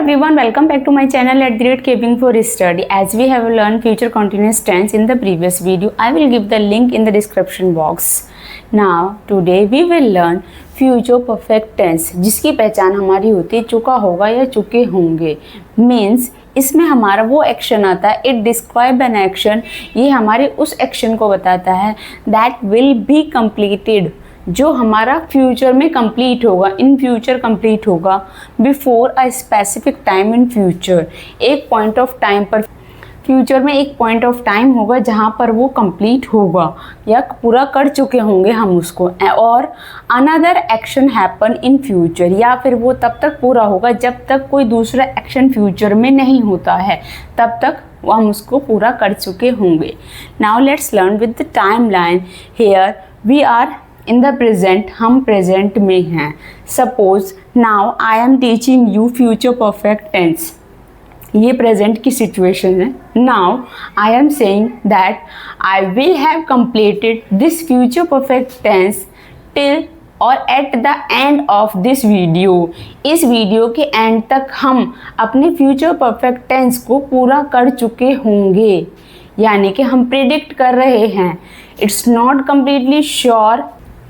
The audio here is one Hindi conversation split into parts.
everyone, welcome back to my channel at the rate Keeping for Study. As we have learned future continuous tense in the previous video, I will give the link in the description box. Now today we will learn future perfect tense, जिसकी पहचान हमारी होती है चुका होगा या चुके होंगे. मीन्स इसमें हमारा वो एक्शन आता है, इट डिस्क्राइब एन एक्शन, ये हमारे उस एक्शन को बताता है दैट विल बी कंप्लीटेड, जो हमारा फ्यूचर में कंप्लीट होगा, इन फ्यूचर कंप्लीट होगा, before a specific time in future, एक पॉइंट ऑफ टाइम पर, फ्यूचर में एक पॉइंट ऑफ टाइम होगा जहाँ पर वो कंप्लीट होगा या पूरा कर चुके होंगे हम उसको. और another action happen in future, या फिर वो तब तक पूरा होगा जब तक कोई दूसरा एक्शन फ्यूचर में नहीं होता है, तब तक वो हम उसको पूरा कर चुके होंगे. Now let's learn with the time line. Here we are in the present, हम प्रेजेंट में हैं. Suppose now I am teaching you future perfect tense, ये प्रेजेंट की सिचुएशन है. Now I am saying that I will have completed this future perfect tense till or at the end of this video, इस वीडियो के एंड तक हम अपने फ्यूचर परफेक्ट टेंस को पूरा कर चुके होंगे. यानी कि हम प्रिडिक्ट कर रहे हैं. It's not completely sure,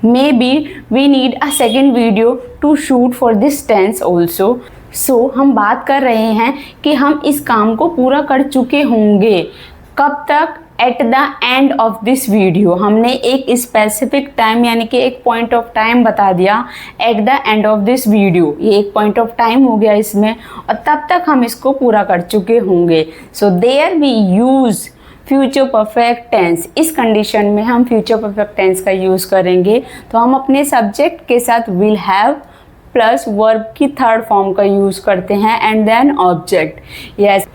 maybe we need a second video to shoot for this tense also. So हम बात कर रहे हैं कि हम इस काम को पूरा कर चुके होंगे. कब तक? Eight the end of this video, हमने एक स्पेसिफिक टाइम यानी कि एक पॉइंट ऑफ टाइम बता दिया. Eight the end of this video, ये एक पॉइंट ऑफ टाइम हो गया इसमें, और तब तक हम इसको पूरा कर चुके होंगे. So there we use future perfect tense, इस कंडीशन में हम फ्यूचर परफेक्ट टेंस का यूज़ करेंगे. तो हम अपने सब्जेक्ट के साथ विल हैव प्लस वर्ब की थर्ड फॉर्म का यूज़ करते हैं and then object. Yes,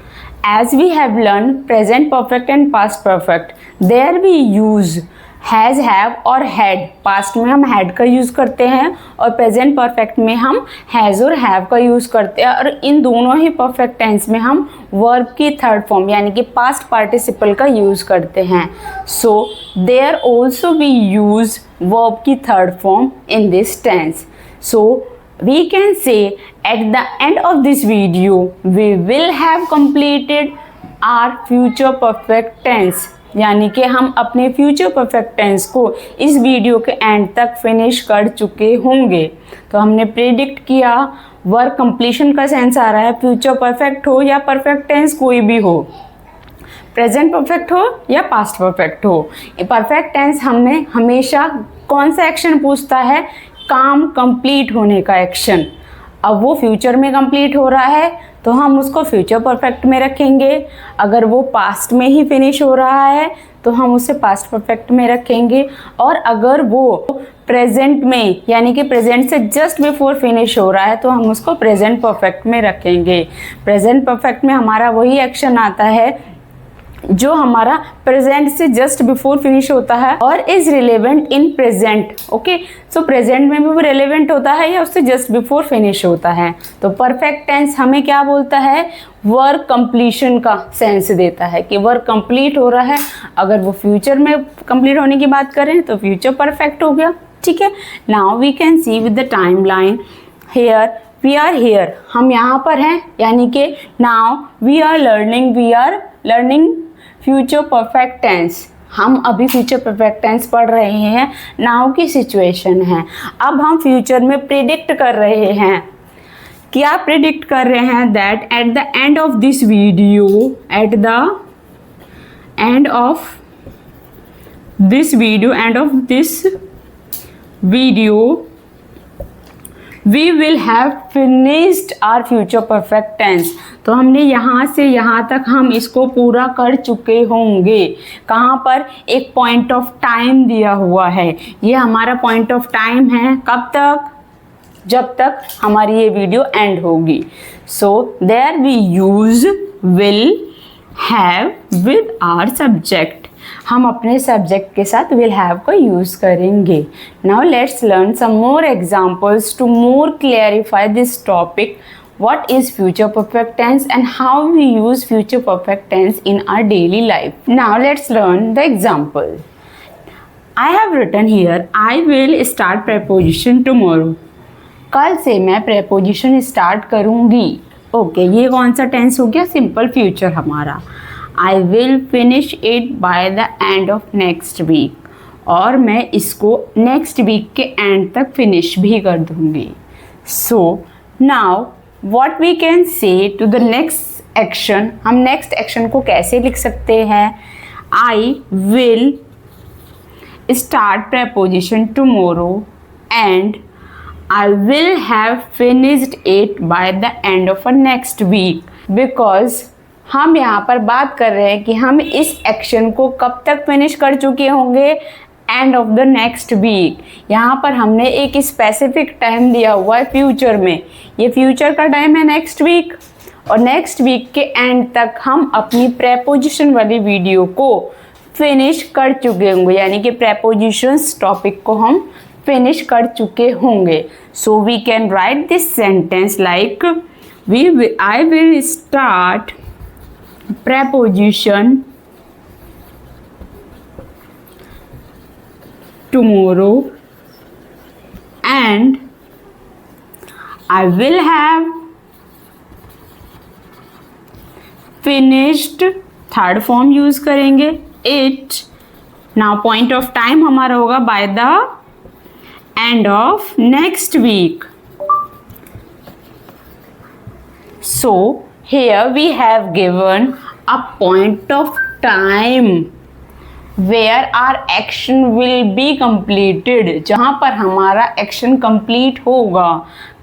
as we have learn present perfect and past perfect, there we use has, have और हैड. पास्ट में हम हैड का यूज़ करते हैं और प्रेजेंट परफेक्ट में हम हैज़ और हैव का यूज़ करते हैं. और इन दोनों ही परफेक्ट टेंस में हम वर्ब की थर्ड फॉर्म यानी कि पास्ट पार्टिसिपल का यूज़ करते हैं. So there also we use verb की third form in this tense. So we can say at the end of this video we will have completed our future perfect tense, यानी कि हम अपने फ्यूचर परफेक्ट टेंस को इस वीडियो के एंड तक फिनिश कर चुके होंगे. तो हमने प्रेडिक्ट किया, वर्क कंप्लीशन का सेंस आ रहा है, फ्यूचर परफेक्ट हो या परफेक्ट टेंस कोई भी हो, प्रेजेंट परफेक्ट हो या पास्ट परफेक्ट हो. परफेक्ट टेंस हमने हमेशा कौन सा एक्शन पूछता है? काम कंप्लीट होने का एक्शन. अब वो फ्यूचर में कंप्लीट हो रहा है तो हम उसको फ्यूचर परफेक्ट में रखेंगे. अगर वो पास्ट में ही फिनिश हो रहा है तो हम उसे पास्ट परफेक्ट में रखेंगे. और अगर वो प्रेजेंट में यानी कि प्रेजेंट से जस्ट बिफोर फिनिश हो रहा है तो हम उसको प्रेजेंट परफेक्ट में रखेंगे. प्रेजेंट परफेक्ट में हमारा वही एक्शन आता है जो हमारा प्रेजेंट से जस्ट बिफोर फिनिश होता है और is relevant in present. Okay, so present में भी वो रिलेवेंट होता है या उससे जस्ट बिफोर फिनिश होता है. तो परफेक्ट टेंस हमें क्या बोलता है? वर्क कंप्लीशन का सेंस देता है कि वर्क कंप्लीट हो रहा है. अगर वो फ्यूचर में कंप्लीट होने की बात करें तो फ्यूचर परफेक्ट हो गया. ठीक है, now we can see with the time line. Here we are here, हम यहाँ पर हैं, यानी कि now we are learning future perfect tense. हम अभी फ्यूचर परफेक्ट टेंस पढ़ रहे हैं, नाउ की सिचुएशन है. अब हम फ्यूचर में प्रिडिक्ट कर रहे हैं. क्या प्रिडिक्ट कर रहे हैं? That at the end of this video, eight the end of this video we will have finished our future perfect tense. तो हमने यहाँ से यहाँ तक हम इसको पूरा कर चुके होंगे. कहाँ पर? एक पॉइंट ऑफ टाइम दिया हुआ है. ये हमारा पॉइंट ऑफ टाइम है. कब तक? जब तक हमारी ये वीडियो एंड होगी. So there we use will have with our subject, हम अपने सब्जेक्ट के साथ विल हैव का यूज़ करेंगे. Now let's learn some more examples to more clarify this topic. What is future perfect tense and how we use future perfect tense in our daily life. Now let's learn the example. I have written here I will start preposition tomorrow. कल से मैं preposition start करूँगी. ओके, ये कौन सा टेंस हो गया? सिंपल फ्यूचर हमारा। I will finish it by the end of next week, और मैं इसको नेक्स्ट वीक के एंड तक फिनिश भी कर दूंगी। So now what we can say to the next action, हम नेक्स्ट एक्शन को कैसे लिख सकते हैं? I will start preposition tomorrow and I will have finished it by the end of next week, because हम यहाँ पर बात कर रहे हैं कि हम इस एक्शन को कब तक फिनिश कर चुके होंगे? End of the next week. यहाँ पर हमने एक स्पेसिफिक टाइम दिया हुआ है फ्यूचर में, ये फ्यूचर का टाइम है नेक्स्ट वीक, और नेक्स्ट वीक के एंड तक हम अपनी प्रेपोजिशन वाली वीडियो को फिनिश कर चुके होंगे, यानी कि प्रेपोजिशंस टॉपिक को हम फिनिश कर चुके होंगे। So we can write this sentence like I will start preposition tomorrow and I will have finished, third form use करेंगे it। now point of time हमारा होगा by the end of next week। so here we have given a point of time where our action will be completed, जहाँ पर हमारा एक्शन कंप्लीट होगा।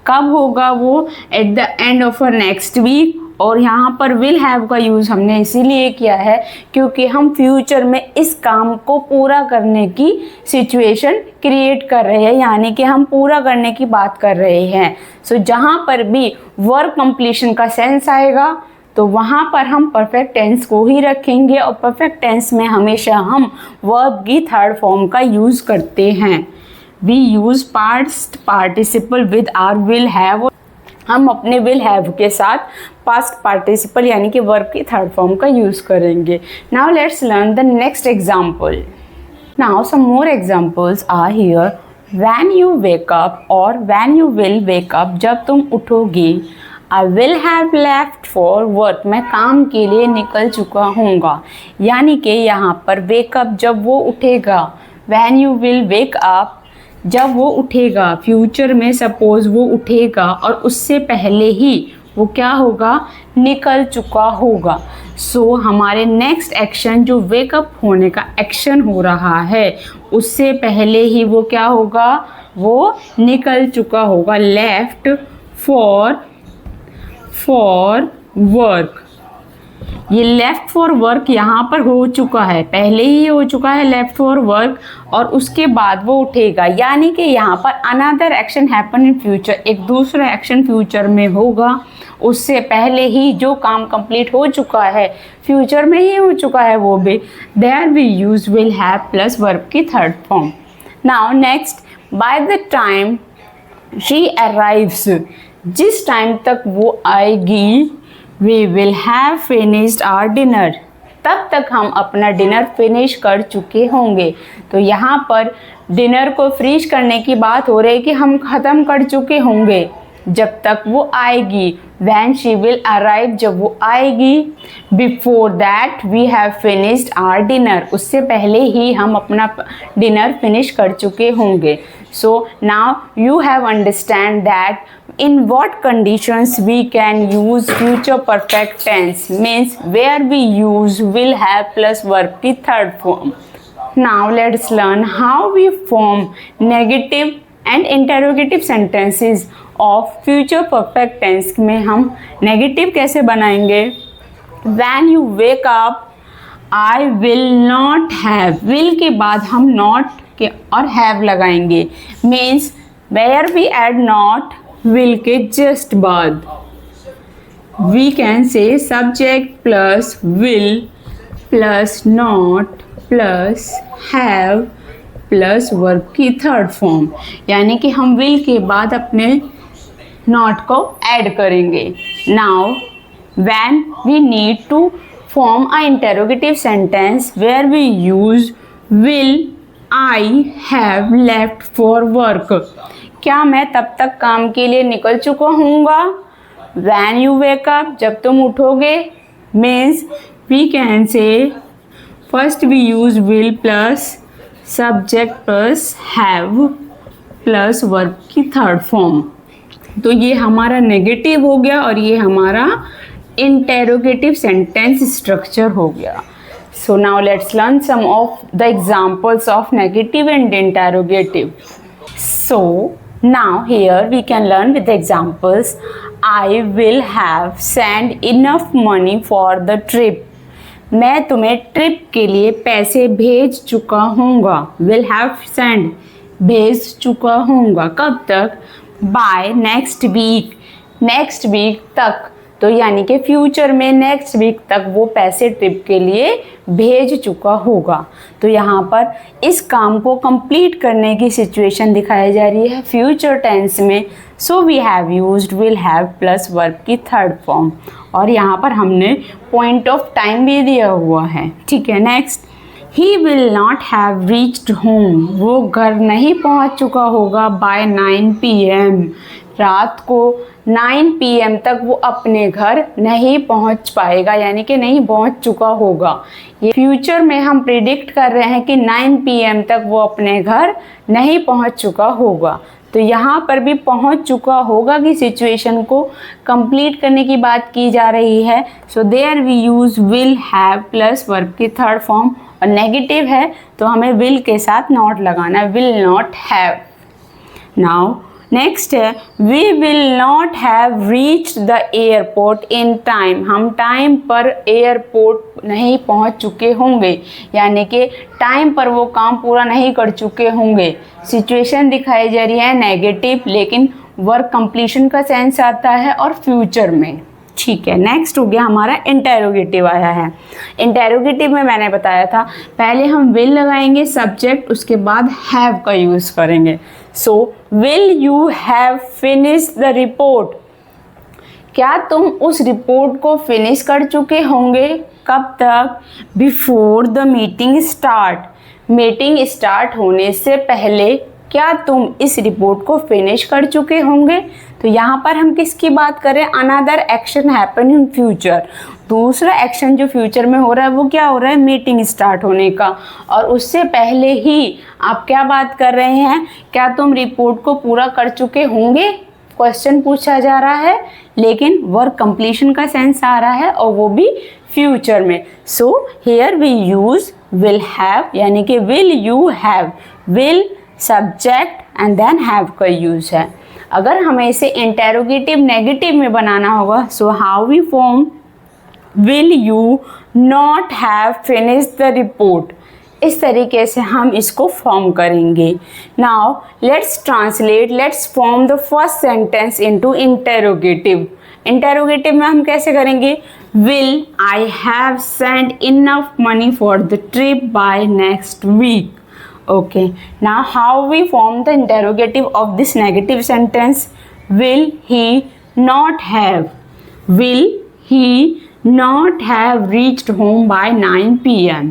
कब होगा वो? At the end of a next week. और यहाँ पर विल हैव का यूज़ हमने इसीलिए किया है क्योंकि हम फ्यूचर में इस काम को पूरा करने की सिचुएशन क्रिएट कर रहे हैं, यानी कि हम पूरा करने की बात कर रहे हैं। सो जहाँ पर भी वर्क कंप्लीशन का सेंस आएगा तो वहाँ पर हम परफेक्ट टेंस को ही रखेंगे, और परफेक्ट टेंस में हमेशा हम वर्ब की थर्ड फॉर्म का यूज़ करते हैं। We use past participle with our will have, हम अपने विल हैव के साथ पास्ट पार्टिसिपल यानी कि वर्ब की थर्ड फॉर्म का यूज़ करेंगे। Now let's learn the next example. Now some more examples are here. When you wake up or when you will wake up, जब तुम उठोगे। I will have left for work, मैं काम के लिए निकल चुका हूँगा, यानी कि यहाँ पर वेकअप जब वो उठेगा। When you will wake up, जब वो उठेगा, फ्यूचर में सपोज वो उठेगा और उससे पहले ही वो क्या होगा? निकल चुका होगा। सो हमारे नेक्स्ट एक्शन जो वेकअप होने का एक्शन हो रहा है उससे पहले ही वो क्या होगा? वो निकल चुका होगा। लेफ्ट फॉर वर्क, ये लेफ्ट फॉर वर्क यहाँ पर हो चुका है, पहले ही हो चुका है लेफ्ट फॉर वर्क, और उसके बाद वो उठेगा, यानी कि यहाँ पर another action happen in future, एक दूसरा एक्शन फ्यूचर में होगा। उससे पहले ही जो काम कंप्लीट हो चुका है फ्यूचर में ही हो चुका है वो भी। There we use will have plus verb की third form. Now next, by the time she arrives, जिस टाइम तक वो आएगी, we will have finished our dinner, तब तक हम अपना डिनर फिनिश कर चुके होंगे। तो यहाँ पर डिनर को फिनिश करने की बात हो रही है कि हम ख़त्म कर चुके होंगे जब तक वो आएगी। व्हेन शी विल अराइव, जब वो आएगी। Before that we have finished our dinner, उससे पहले ही हम अपना डिनर फिनिश कर चुके होंगे। So now you have understand that in what conditions we can use future perfect tense, means where we use will have plus verb की third form. Now let's learn how we form negative and interrogative sentences of future perfect tense में हम negative कैसे बनाएंगे? When you wake up, I will not have, will के बाद हम not के और have लगाएंगे, means where we add not will के जस्ट बाद we can say subject plus will plus not plus have plus verb की थर्ड फॉर्म, यानी कि हम विल के बाद अपने नॉट को ऐड करेंगे। Now when we need to form a interrogative sentence where we use will I have left for work, क्या मैं तब तक काम के लिए निकल चुका हूँगा? when you wake up, जब तुम उठोगे, means we can say first we use will plus subject plus have plus verb की थर्ड फॉर्म। तो ये हमारा नेगेटिव हो गया और ये हमारा इंटेरोगेटिव सेंटेंस स्ट्रक्चर हो गया। So now let's learn some of the examples of negative and interrogative. So now here we can learn with examples. I will have sent enough money for the trip. मैं तुम्हें ट्रिप के लिए पैसे भेज चुका हूँगा। will have sent, भेज चुका हूँगा। कब तक? by next week, next week तक। तो यानी कि फ्यूचर में नेक्स्ट वीक तक वो पैसे ट्रिप के लिए भेज चुका होगा। तो यहाँ पर इस काम को कंप्लीट करने की सिचुएशन दिखाई जा रही है फ्यूचर टेंस में। So we have used will have plus verb की थर्ड फॉर्म और यहाँ पर हमने पॉइंट ऑफ टाइम भी दिया हुआ है। ठीक है, next, he will not have reached home, वो घर नहीं पहुँच चुका होगा बाय 9 PM, रात को 9 PM तक वो अपने घर नहीं पहुंच पाएगा, यानी कि नहीं पहुंच चुका होगा। ये फ्यूचर में हम प्रिडिक्ट कर रहे हैं कि 9 PM तक वो अपने घर नहीं पहुंच चुका होगा। तो यहाँ पर भी पहुंच चुका होगा की सिचुएशन को कंप्लीट करने की बात की जा रही है। So there we use will have plus verb की थर्ड फॉर्म और नेगेटिव है तो हमें विल के साथ नॉट लगाना है, will not have. Now next है we will not have reached the airport in time, हम टाइम पर एयरपोर्ट नहीं पहुंच चुके होंगे, यानी कि टाइम पर वो काम पूरा नहीं कर चुके होंगे। सिचुएशन दिखाई जा रही है नेगेटिव, लेकिन वर्क कंप्लीशन का सेंस आता है और फ्यूचर में। ठीक है, नेक्स्ट हो गया हमारा इंटेरोगेटिव आया है। इंटेरोगेटिव में मैंने बताया था पहले हम विल लगाएंगे सब्जेक्ट, उसके बाद हैव का यूज़ करेंगे। So will you have finish the report, क्या तुम उस रिपोर्ट को फिनिश कर चुके होंगे? कब तक? Before the meeting start, meeting start होने से पहले क्या तुम इस रिपोर्ट को फिनिश कर चुके होंगे? तो यहाँ पर हम किसकी बात करें? Another action happen in future, दूसरा एक्शन जो फ्यूचर में हो रहा है वो क्या हो रहा है? मीटिंग स्टार्ट होने का। और उससे पहले ही आप क्या बात कर रहे हैं? क्या तुम रिपोर्ट को पूरा कर चुके होंगे? क्वेश्चन पूछा जा रहा है, लेकिन वर्क कंप्लीशन का सेंस आ रहा है और वो भी फ्यूचर में। So here we use will have, यानी कि will you have, will subject and then have का यूज है। अगर हमें इसे इंटेरोगेटिव नेगेटिव में बनाना होगा, so how we form will you not have finish the report, इस तरीके से हम इसको फॉर्म करेंगे। Now let's translate, let's form the first sentence into interrogative. Interrogative में हम कैसे करेंगे? Will I have sent enough money for the trip by next week. Okay, now how we form the interrogative of this negative sentence? Will he not have, will he not have reached home by 9 PM?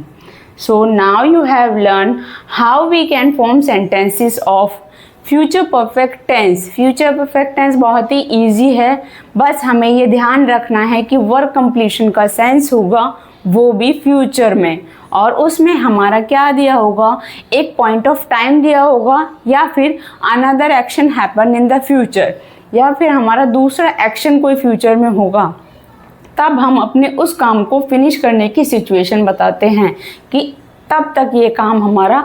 So now you have learned how we can form sentences of future perfect tense. Future perfect tense बहुत ही easy है, बस हमें ये ध्यान रखना है कि वर्क completion का सेंस होगा वो भी फ्यूचर में, और उसमें हमारा क्या दिया होगा? एक पॉइंट ऑफ टाइम दिया होगा, या फिर another action happen in the future, या फिर हमारा दूसरा एक्शन कोई फ्यूचर में होगा। तब हम अपने उस काम को फिनिश करने की सिचुएशन बताते हैं कि तब तक ये काम हमारा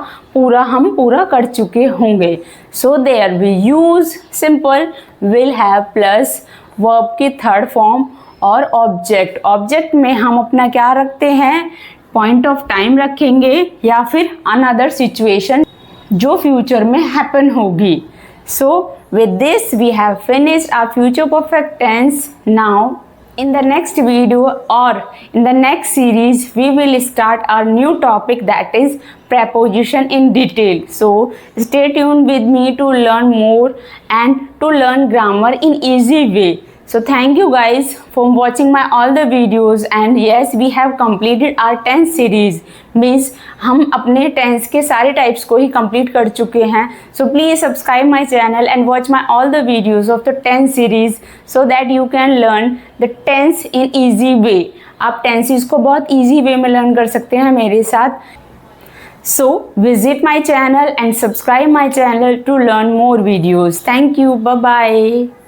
हम पूरा कर चुके होंगे। So there we use simple will have plus verb की थर्ड फॉर्म और ऑब्जेक्ट। ऑब्जेक्ट में हम अपना क्या रखते हैं? पॉइंट ऑफ टाइम रखेंगे या फिर अनदर सिचुएशन जो फ्यूचर में हैपन होगी। So with this we have finished our future perfect tense. Now in the next video or in the next series we will start our new topic, that is preposition in detail. So stay tuned with me to learn more and to learn grammar in easy way. So thank you guys for watching my all the videos, and yes, we have completed our tense series. Means हम अपने टेंस के सारे टाइप्स को ही कंप्लीट कर चुके हैं. So please subscribe my channel and watch my all the videos of the tense series so that you can learn the tense in easy way. आप टेंसेस को बहुत easy way में लर्न कर सकते हैं मेरे साथ. So visit my channel and subscribe my channel to learn more videos. Thank you. Bye bye.